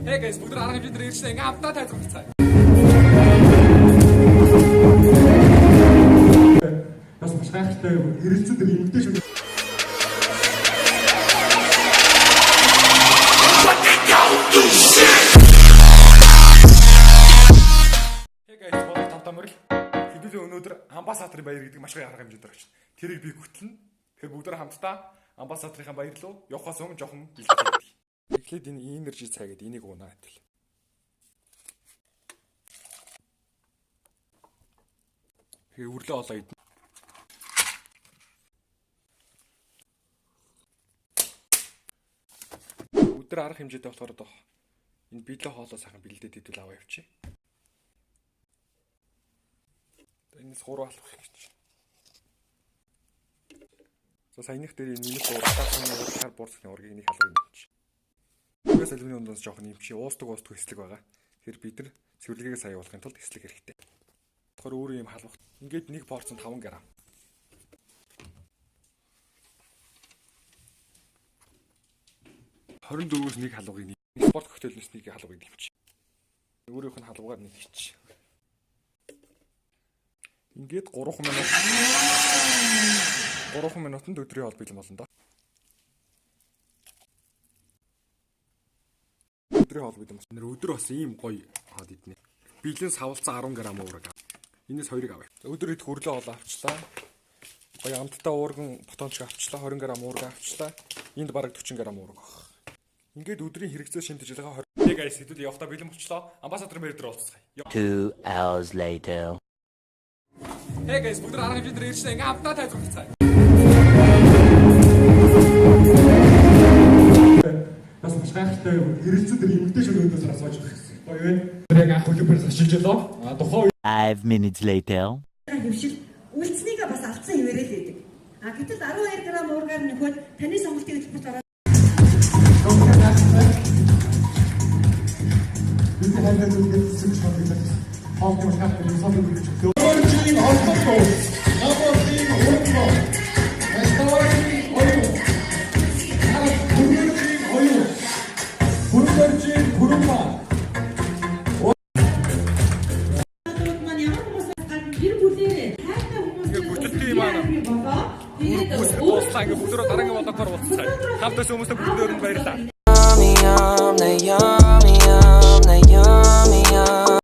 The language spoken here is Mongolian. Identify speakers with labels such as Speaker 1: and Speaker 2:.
Speaker 1: Hey guys, бүгд арга хэмжээнд ирсэн ингээ хамтдаа тайлбарлацгаая.
Speaker 2: Бас маш гайхалтай эрэлцээд эмгтэй шүү.
Speaker 1: Hey guys, бодож тавтамрал. Хэдүүлээ өнөөдөр Амбасаатрын баяр гэдэг маш гоё арга хэмжээнд орчих. Тэрийг би гүтлэн. Тэгэхээр бүгд хамтдаа Амбасаатрынхаа баяр руу явахаас өмнө жоохон бэлтгэл. Эхлээд энэ энержи цагаад энийг уунаа гэтэл. Тэгээ үрлээ олоо идэ. Өдөр арга хэмжээтэй болохоор доо энэ биелээ хоолоо сайхан бэлдээд идвэл аваа явчих. Энэс 3 алах гэж. За саяных дээр энэ минут ууртаасан уурхаар буурсны ургийг нэг халуун юм чи. Угаас алюминий ундаас жоохон юм чи уустдаг хэслэг байгаа. Тэгэхээр бид нар цэвэрлэгээ саягуулахын тулд хэслэг хэрэгтэй. Тэгэхээр өөрөө юм халуун. Ингээд нэг порцент 5 г. $24-өөс нэг халуугыг нэг спорт коктейлнээс нэг халуугыг дэмч. Өөрийнх нь халуугаар нэг хич. Ингээд 3 минутанд өдрийн хоол бэлэн болно доо. Өдрийн хоол бэлэн болсон. Өдөр бас ийм гоё хаад иднэ. Бэлэн савлцсан 10 г уураг. Энэс 2-ыг авъя. Өдөр идэх хөрлөө хоол авчлаа. Гоё амттай уурган ботончиг авчлаа. 20 г уураг авчлаа. Энд бараг 40 г уураг баг. Ингээд өдрийн хэрэгцээ шимтэж байгаа 20. Hey guys, хэдүүл явахта бэлэн болчлоо. Амбасаатрын баяр дээр уулзцгаая.
Speaker 3: 2 hours later.
Speaker 1: Hey guys, бүгд арга хэмжээнд ирсэн ингээ хамтдаа тайлбарлацгаая.
Speaker 2: Бас маш гайхалтай эрэлцээд эмгтэй шүү өнөөдөр асууж байгаа гэсэн. Гоё вэ? Яг анх үлбэрс ашиглаж байгаа. Тухайн
Speaker 3: 5 minutes later.
Speaker 4: Хөвшил үлдснийг бас алдсан хэмээрээ л байдаг. Гэтэл 12 г уургаар нөхөд таны сонголтын хөтөлбөрт ороод
Speaker 2: бид хайртай зүйлээс зүйл шалгаж хоолны хатны сонголт гэж өгдөө. Орчин олдохгүй. Намайг хөргөө. Эставорын оюу. Бүрдэрчийн бүрмаа. Хамтаас хүмүүстээ бүгдээр нь баярлалаа.